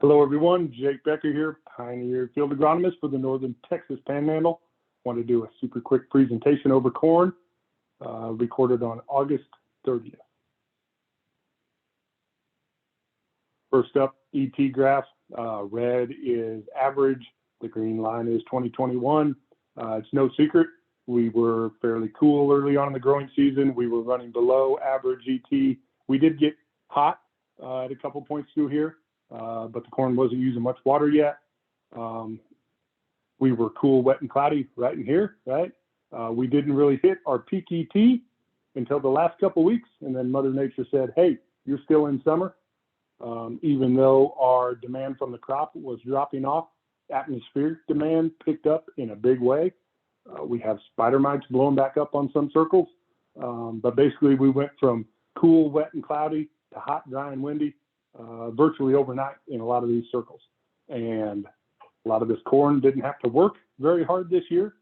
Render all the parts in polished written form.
Hello, everyone. Jake Becker here, Pioneer Field Agronomist for the Northern Texas Panhandle. Want to do a super quick presentation over corn, recorded on August 30th. First up, ET graph. Red is average. The green line is 2021. It's no secret. We were fairly cool early on in the growing season. We were running below average ET. We did get hot at a couple points through here. But the corn wasn't using much water yet. We were cool, wet, and cloudy right in here, right? We didn't really hit our peak ET until the last couple weeks, and then Mother Nature said, hey, you're still in summer. Even though our demand from the crop was dropping off, atmospheric demand picked up in a big way. We have spider mites blowing back up on some circles. But basically, we went from cool, wet, and cloudy to hot, dry, and windy. Virtually overnight in a lot of these circles. And a lot of this corn didn't have to work very hard this year.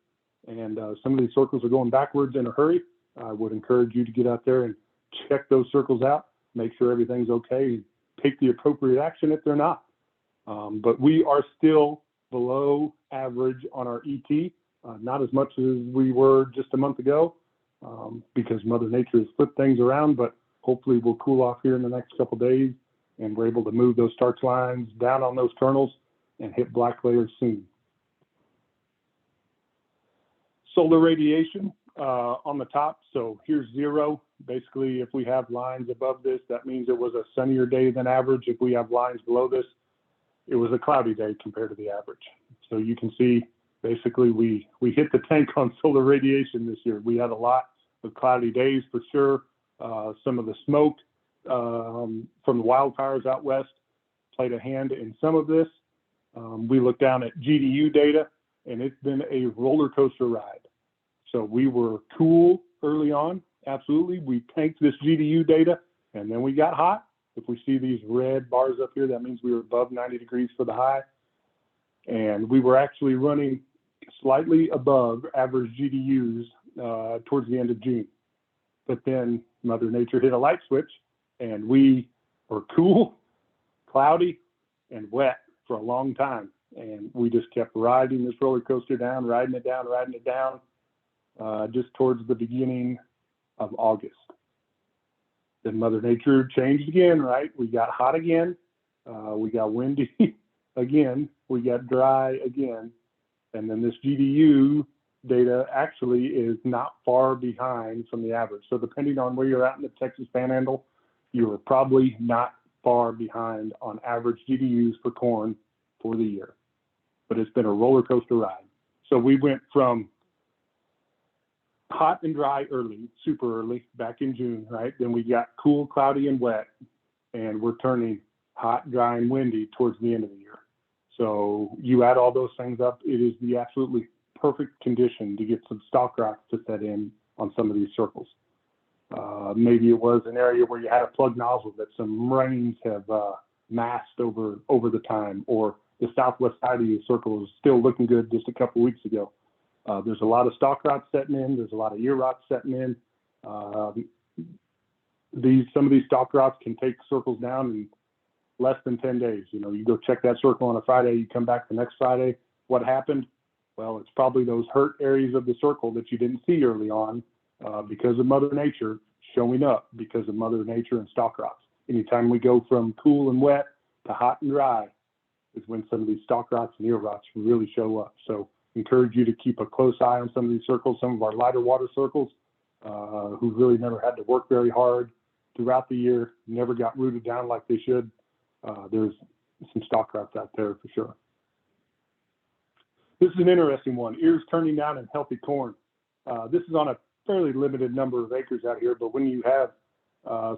And some of these circles are going backwards in a hurry. I would encourage you to get out there and check those circles out, make sure everything's okay, take the appropriate action if they're not. But we are still below average on our ET, not as much as we were just a month ago, because Mother Nature has flipped things around, but hopefully we'll cool off here in the next couple days. And we're able to move those starch lines down on those kernels and hit black layers soon. Solar radiation on the top. So here's 0. Basically, if we have lines above this, that means it was a sunnier day than average. If we have lines below this, it was a cloudy day compared to the average. So you can see, basically, we hit the tank on solar radiation this year. We had a lot of cloudy days for sure. Some of the smoke from the wildfires out west played a hand in some of this. We looked down at GDU data, and it's been a roller coaster ride. So we were cool early on, absolutely. We tanked this GDU data, and then we got hot. If we see these red bars up here, that means we were above 90 degrees for the high. And we were actually running slightly above average GDUs towards the end of June. But then Mother Nature hit a light switch, and we were cool, cloudy, and wet for a long time. And we just kept riding this roller coaster down, riding it down, just towards the beginning of August. Then Mother Nature changed again, right? We got hot again. We got windy again. We got dry again. And then this GDU data actually is not far behind from the average. So depending on where you're at in the Texas Panhandle, you are probably not far behind on average GDUs for corn for the year. But it's been a roller coaster ride. So we went from hot and dry early, super early, back in June, right? Then we got cool, cloudy, and wet, and we're turning hot, dry, and windy towards the end of the year. So you add all those things up, it is the absolutely perfect condition to get some stalk rocks to set in on some of these circles. Maybe it was an area where you had a plug nozzle that some rains have masked over the time, or the southwest side of the circle is still looking good just a couple weeks ago. There's a lot of stalk rots setting in. There's a lot of ear rots setting in. Some of these stalk rots can take circles down in less than 10 days. You know, you go check that circle on a Friday, you come back the next Friday. What happened? Well, it's probably those hurt areas of the circle that you didn't see early on because of Mother Nature showing up because of Mother Nature and stalk rots. Anytime we go from cool and wet to hot and dry is when some of these stalk rots and ear rots really show up. So encourage you to keep a close eye on some of these circles, some of our lighter water circles who really never had to work very hard throughout the year, never got rooted down like they should. There's some stalk rots out there for sure. This is an interesting one, ears turning down in healthy corn. This is on a fairly limited number of acres out here, but when you have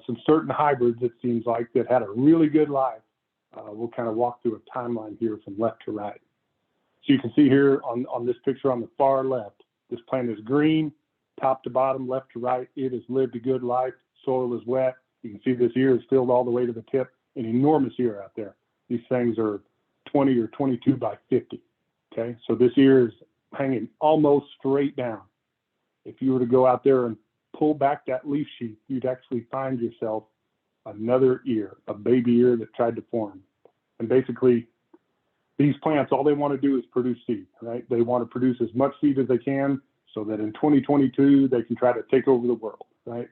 some certain hybrids, it seems like, that had a really good life, we'll kind of walk through a timeline here from left to right. So you can see here on this picture on the far left, this plant is green, top to bottom, left to right. It has lived a good life. Soil is wet. You can see this ear is filled all the way to the tip. An enormous ear out there. These things are 20 or 22 by 50. Okay, so this ear is hanging almost straight down. If you were to go out there and pull back that leaf sheath, you'd actually find yourself another ear, a baby ear that tried to form. And basically, these plants, all they want to do is produce seed, right? They want to produce as much seed as they can so that in 2022, they can try to take over the world, right?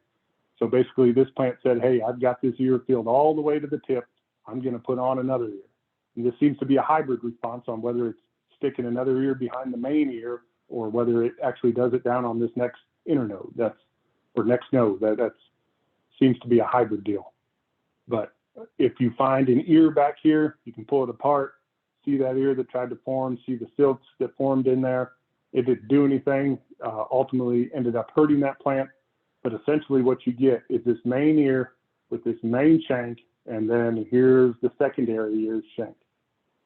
So basically, this plant said, hey, I've got this ear filled all the way to the tip. I'm going to put on another ear. And this seems to be a hybrid response on whether it's sticking another ear behind the main ear or whether it actually does it down on this next internode. Next node. That seems to be a hybrid deal. But if you find an ear back here, you can pull it apart, see that ear that tried to form, see the silks that formed in there. It didn't do anything, ultimately ended up hurting that plant. But essentially what you get is this main ear with this main shank, and then here's the secondary ear shank.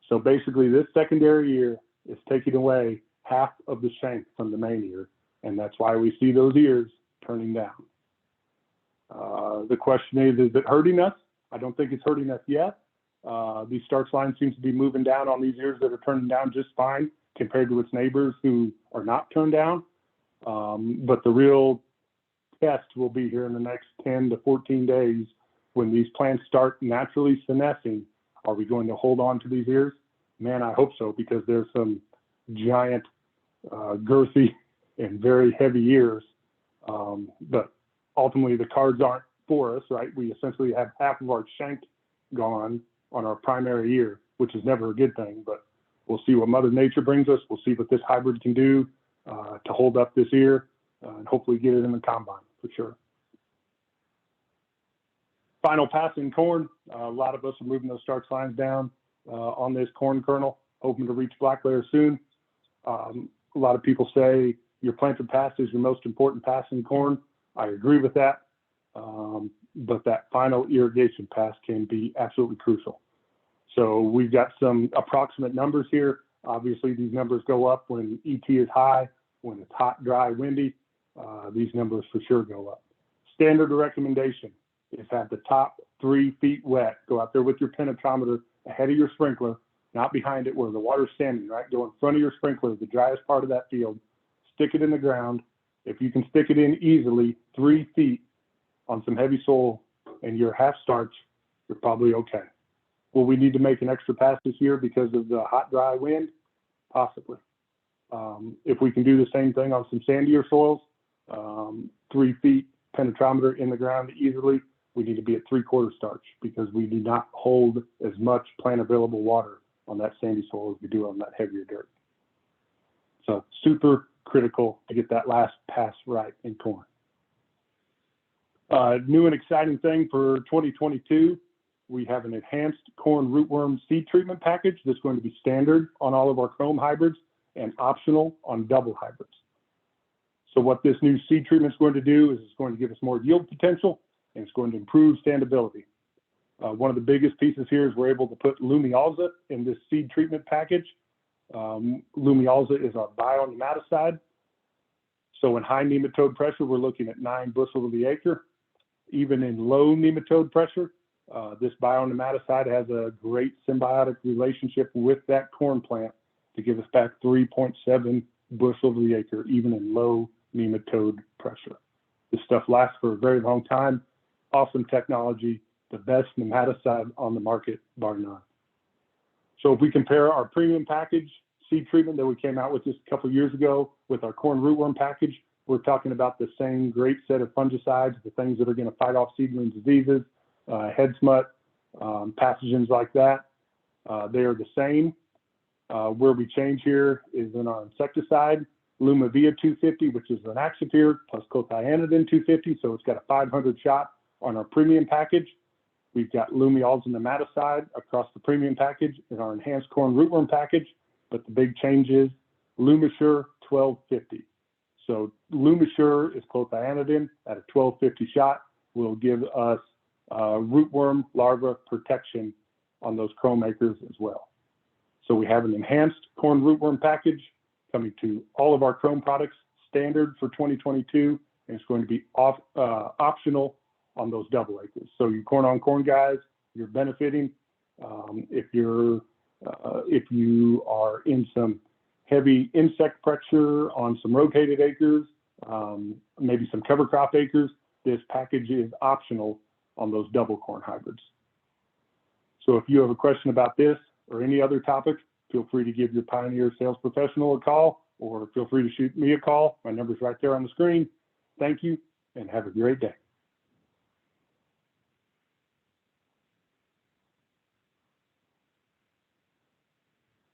So basically this secondary ear is taking away half of the shank from the main ear, and that's why we see those ears turning down. The question is it hurting us? I don't think it's hurting us yet. These starch lines seems to be moving down on these ears that are turning down just fine compared to its neighbors who are not turned down. But the real test will be here in the next 10 to 14 days when these plants start naturally senescing. Are we going to hold on to these ears? Man, I hope so, because there's some giant, girthy and very heavy ears. But ultimately the cards aren't for us, right? We essentially have half of our shank gone on our primary ear, which is never a good thing, but we'll see what Mother Nature brings us. We'll see what this hybrid can do to hold up this ear and hopefully get it in the combine for sure. Final pass in corn. A lot of us are moving those starch lines down on this corn kernel, hoping to reach black layer soon. A lot of people say your planted pass is your most important pass in corn. I agree with that, but that final irrigation pass can be absolutely crucial. So we've got some approximate numbers here. Obviously, these numbers go up when ET is high, when it's hot, dry, windy. These numbers for sure go up. Standard recommendation is have the top 3 feet wet. Go out there with your penetrometer ahead of your sprinkler, not behind it where the water's standing, right? Go in front of your sprinkler, the driest part of that field, stick it in the ground. If you can stick it in easily 3 feet on some heavy soil and you're half starch, you're probably okay. Will we need to make an extra pass this year because of the hot, dry wind? Possibly. If we can do the same thing on some sandier soils, 3 feet penetrometer in the ground easily, we need to be at 3/4 starch because we do not hold as much plant available water on that sandy soil as we do on that heavier dirt. So super critical to get that last pass right in corn. New and exciting thing for 2022, we have an enhanced corn rootworm seed treatment package that's going to be standard on all of our chrome hybrids and optional on double hybrids. So what this new seed treatment is going to do is it's going to give us more yield potential and it's going to improve standability. One of the biggest pieces here is we're able to put Lumialza in this seed treatment package. Lumialza is our bionematicide. So in high nematode pressure, we're looking at 9 bushels of the acre. Even in low nematode pressure, this bionematicide has a great symbiotic relationship with that corn plant to give us back 3.7 bushels of the acre, even in low nematode pressure. This stuff lasts for a very long time. Awesome technology, the best nematicide on the market, bar none. So if we compare our premium package seed treatment that we came out with just a couple of years ago with our corn rootworm package, we're talking about the same great set of fungicides, the things that are going to fight off seedling diseases, head smut, pathogens like that. They are the same. Where we change here is in our insecticide, Lumavia 250, which is an Axapir plus clothianidin 250, so it's got a 500 shot on our premium package. We've got Lumialza nematicide across the premium package in our enhanced corn rootworm package, but the big change is Lumisure 1250. So Lumisure is clothianidin at a 1250 shot will give us rootworm larva protection on those chrome acres as well. So we have an enhanced corn rootworm package coming to all of our chrome products standard for 2022, and it's going to be optional on those double acres. So you corn on corn guys, you're benefiting. If you are in some heavy insect pressure on some rotated acres, maybe some cover crop acres, this package is optional on those double corn hybrids. So if you have a question about this or any other topic, feel free to give your Pioneer sales professional a call, or feel free to shoot me a call. My number's right there on the screen. Thank you and have a great day.